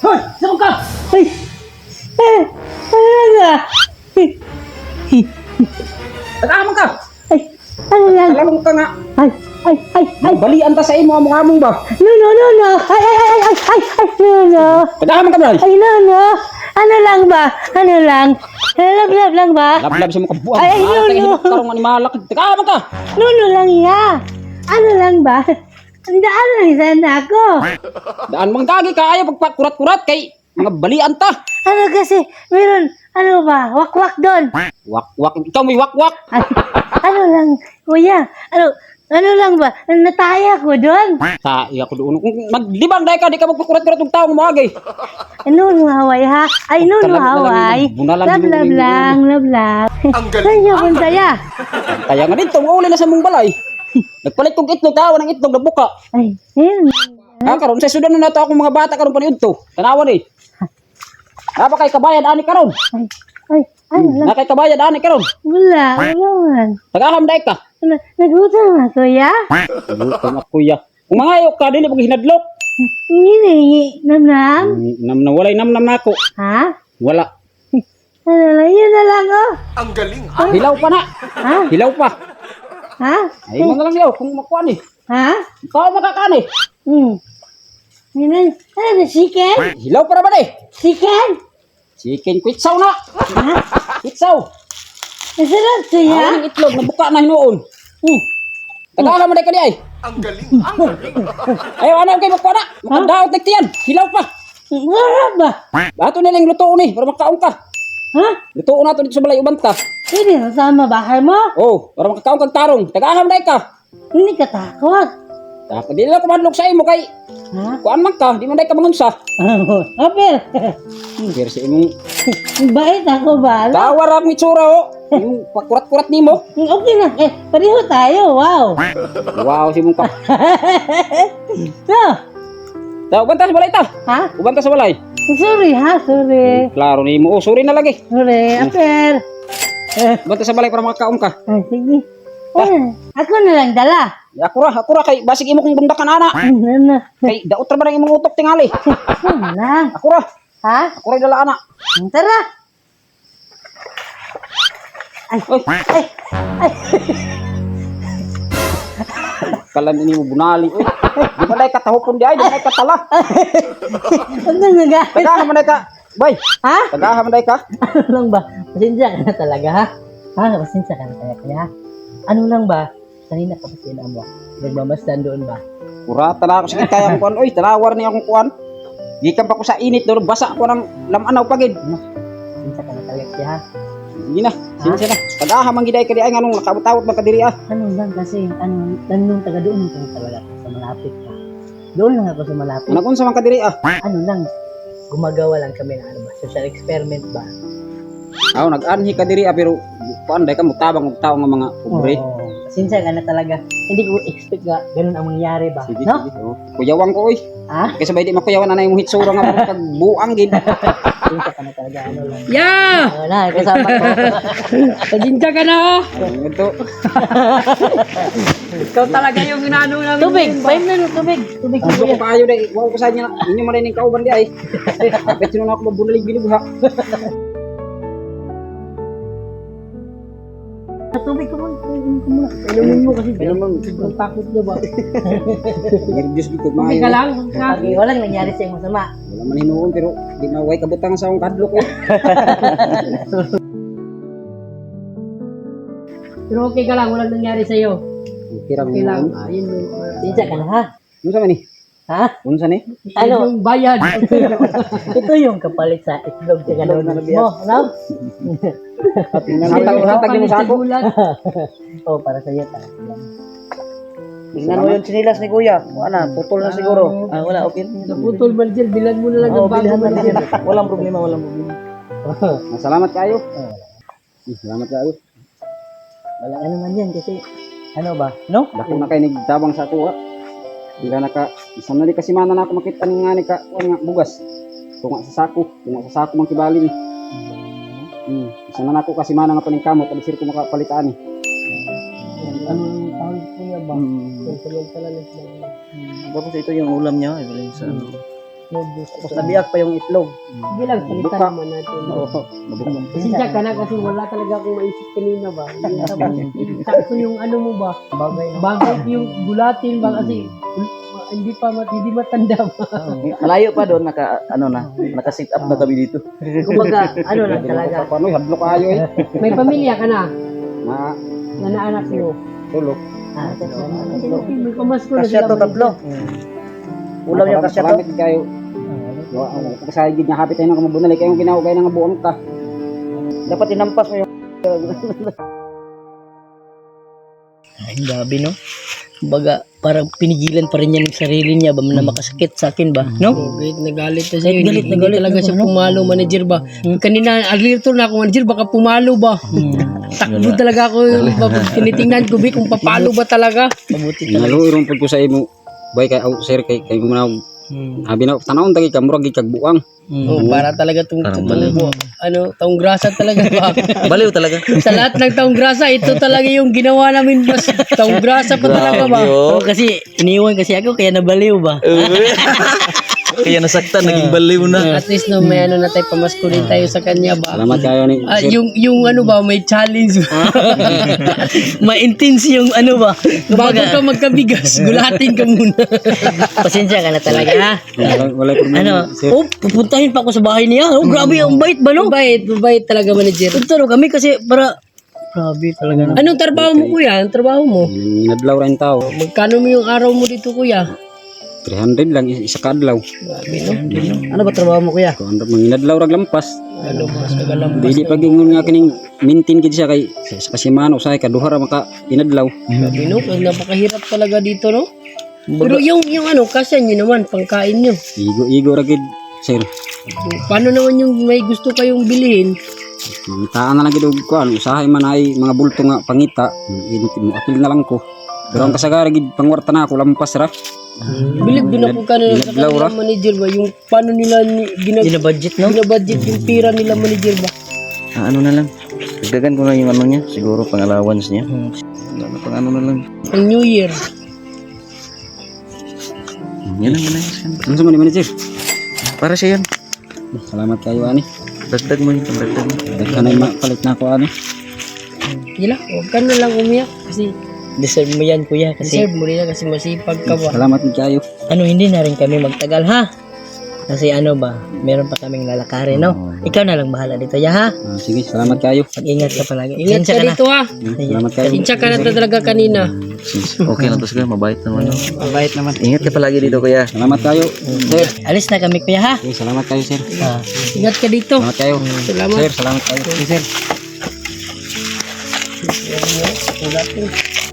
Hoy, saan ka? Nag-aamang ka? Ano lang? Alam ka nga. Ay. Balian ta sa imo among ba? No. Ay. No. Nag-aamang ka ba? Ay, no. Ano lang ba? Love lang ba? Lablab sa mga buwan. Ay, no. Karong animalak. Nag-aamang ka. No lang ya. Ano lang ba? Tandaan lang sana ako. Daan mang gagi ka ayaw pagpakurat-kurat kay mga balian ta. Ano kasi, meron, ano ba, wakwak doon. Wak-wak. Ikaw may wak-wak. Ay, ano lang, kuya, ano lang ba, nataya ko doon. Sa iya ko doon. Kung maglibang dahil ka, di ka magpakurat-kurat ng tao mo agay. Ano haway ha? Ay, no haway. Bunalan Love din lang. Ang galing. Sa'yo, buntaya. Kaya nga dito, mauli na sa mong balay. Nagpalit kong itlog, tawa ng itlog na buka. Ay, yun. Karon sa sudan na nato akong mga bata karon paniud to. Tanawan eh. Apa kay kabayan ani karon? Ay, ano lang. Na kay kabayan ani karon. Wala man. Tagaham day ka. Nagutang na, kuya. Luto na kuya. Kung mga ayok ka dili pag hinadlok. Hindi, namnam. Nam na walay nam nako. Ha? Wala. Ano lang, yun na lang, oh. Hilaw pa na. Ha? Hilaw pa. Ha? Ay mo na lang yaw kung makuan eh. Ha? Ikaw makakan eh. Ano na, chicken? Hilaw pa naman eh. Chicken? Chicken kwitsaw na. Ha? Kwitsaw. Masarap siya? Ang itlog na buka na hinuon. Tagaham mo day ka di ay. Ayaw ano kay makuan na. Makadaot nagtiyan. Hilaw pa. Masarap ba? Bato na lang lutoon eh para makaon ka. Ha? Lutoon nato dito sa balay uban ta. Pwede na sama bahay mo? Oh, para makakaon kang tarong. Tagaham day ka. Hindi ka takot. Dapat di lang kumadlok sa imo kay Ha? kuan man ka, di man day ka mangunsa. Apel. Pero sa imong Bait ako ba? tawar ang itsura oh. Yung pakurat-kurat nimo. Okay na. Pareho tayo. Wow. Wow, si imong ka. So, Ta uban ta sa balay ta. ha? Uban ta sa balay. Sorry ha, sorry. Klaro nimo. Oh, sorry na lagi. Sorry, Apel. Uban ta sa balay para makakaon ka. Sige. Ako na lang dala. Ako ra kay basig imo kung bundakan ana. Ano? Kay daot ra ba ang imong utok tingali. Ano lang. Ako ra Ha? dala ana. Tara. Ay, Oy, ay. kalan ini mo bunali. Oy, di ba day katahupon di ay, di day katala. Ano nga? Tagaham man day ka. Bay, Ha? tagaham man day ka. Ano lang ba? Pasensya ka na talaga ha? Ha? Pasensya ka na talaga ha? Ano lang ba? Kanina ka pa sila mo. Nagmamasdan doon ba? Kurata na ako sige kaya ko kuan. Oy, tanawar niya akong kuan. Gikan pa ko sa init doon basa ko ng lamanaw pagid. Pasensya ka na talaga ha? Sige na, sinsa na. Tagaham man giday ka di ay nganong nakabutawot man kadiri ah. Ano lang kasi, tanong taga doon ka talaga sa malapit ka. Doon lang ako sa malapit. Nagunsa man kadiri ah. Ano lang, gumagawa lang kami ng ano ba, social experiment ba? Aw nag-anhi ka diri ah pero kuan day ka mutabang og tawo nga mga pobre. Oo. Pasensya ka na talaga. Hindi ko expect nga ganun ang mangyari ba? Sige, No? sige. Oh. Kuyawang ko oy. Ha? Kaysa bay di makuyawan na imong hitsura nga pag buang gid. Pasensya ka na talaga. Ano lang. Ya! Ano na, kasama ko. Tadinja ka na oh. Ito. Ikaw talaga yung inaano namin. Tubig! 5 na tubig! Tubig! Ang ko kayo day. Wow ko sa inyo. Inyo man ning kauban di ay. Kapit sino na ako mabunalig bilog ha. Tubig ko muna. Inumin mo kasi. Ang takot niya ba? Nervyos gid ko Tubig maayo. ka lang. Walang nangyari sa iyong masama. Wala man hinuon pero di na way kabutang sa akong kadlok eh. Pero okay ka lang. Walang nangyari sa iyo. Okay ra mo. Ayun mo. Pasensya ka na ha? Unsa man ni? Ha? Unsa ni? Ano? Yung bayad. Ito yung kapalit sa itlog sa ganun mo. Ano? Hatag mo sa ako. Oh, para sa iyo talaga. Tingnan mo yung sinilas ni Kuya. Wala, putol na siguro. Ah, wala, okay. Naputol man dyan, bilan mo na lang Oo, ang bago bilhan man na dyan. lang. Walang problema, walang problema. Salamat kayo. Salamat kayo. Wala ano man yan kasi, ano ba? No? Dako na kayo nagtabang sa ako ha. Di ka naka Isa na di kasi mana na ako makita nga ni ka nga bugas. Tunga sa sako man kibali ni. Isa na ako kasi mana nga paning kamot, alisir ko makapalitaan ni. Anong tawag kuya ba? Samantala na sila. Tapos ito yung ulam niya, Evelyn, sa ano. Tapos nabiyak pa yung itlog. Sige lang, palitan Buka. naman natin. Oo. Pasensya ka na kasi wala talaga akong maisip kanina ba. Sakto yung ano mo ba? Bagay yung gulatin ba kasi hindi matanda ba. Malayo pa doon, naka-sit up na kami dito. Kumbaga, ano lang talaga. Paano hadlo kayo eh. May pamilya ka na? Na Na anak niyo? tulog. May pamasko na Kasya to, tatlo. Ulam niya kasya to. Salamat kayo. Kasi gid nga hapit tayo ng kamabunal kayo ginawa kayo nga buong ta. Dapat inampas mo yung... Ay, grabe, no? Kumbaga, parang pinigilan pa rin niya ng sarili niya ba na makasakit sa akin ba? No? Galit na galit na siya. Galit na Hindi galit talaga na, siya ano? pumalo, manager ba? Kanina, alirto na ako, manager, baka pumalo ba? Takbo talaga ako. Tinitingnan ko, kung papalo ba talaga? Mabuti talaga. Nalo irong pud ko sa imo. Bay kay sir kay mo na abi na tanawon tagi ka murag kag buang. Oh, para talaga itong Parang baliw. taong grasa talaga ba? Baliw talaga. Sa lahat ng taong grasa, ito talaga yung ginawa namin mas taong grasa pa talaga ba? Oo, kasi iniwan kasi ako kaya nabaliw ba? Kaya nasaktan, naging baliw na. At least no, may ano na tayo, pamasko din tayo sa kanya ba? Salamat kayo ni sir. Yung ano ba, may challenge ba? Ma-intense yung ano ba? Bago ka magkabigas, gulatin ka muna. Pasensya ka na talaga ha. Wala problema. Ano? Sir. Oh, pupuntahin pa ako sa bahay niya. Oh, grabe ang bait ba no? Mabait talaga manager. Punta ro kami kasi para grabe talaga. Anong trabaho mo kuya? Anong trabaho mo? Nadlaw rin tao. Magkano mo yung araw mo dito kuya? 300 lang isa ka adlaw. Grabe no? Ano ba trabaho mo kuya? Kung ano mga nadlaw rag lampas. Ano ba? Nagalampas. Dili pag ingon nga kining maintain gid siya kay sa kasimano usahay ka duha ra maka inadlaw. Grabe no? Napakahirap talaga dito no? Pero yung ano, kasya nyo naman, pangkain nyo. Igo ra gid sir. Paano naman yung may gusto kayong bilhin? Taan na lang gid og kuan usahay man ay mga bulto nga pangita. Init mo apil na lang ko. Pero ang kasagara gid pangwarta na ako lampas ra. Bilib din ako kanina sa Naglaw ra? kanila manager ba? Yung paano nila Gina-budget no? ginabudget yung pira nila manager ba? Ano na lang. Dagdagan ko na yung ano niya. Siguro pang allowance niya. Pang ano na lang. Ang New Year. Yan ang manayos yan. Ano sa man ni manager? Para siya yan. Salamat kayo ani. Dagdag mo yung dagdag mo. Daghan ay mapalit na ako ani. Gila, huwag ka na lang umiyak kasi Deserve mo yan kuya kasi deserve mo rin na kasi masipag ka ba? Salamat din kayo. ano hindi na rin kami magtagal ha. Kasi ano ba, meron pa kaming lalakarin no? Ikaw na lang bahala dito ya ha. Sige, salamat kayo. Mag-ingat ka palagi. Ingat Pasensya ka dito ha. Salamat kayo. Pasensya ka na talaga kanina. Okay na to sige. Mabait naman. No? Mabait naman. Ingat ka palagi dito kuya. Salamat kayo. Sir. Alis na kami kuya ha. Sige, salamat kayo sir. Ah. Ingat ka dito. Salamat kayo. Salamat. Sir, salamat kayo. Sir. Wala po.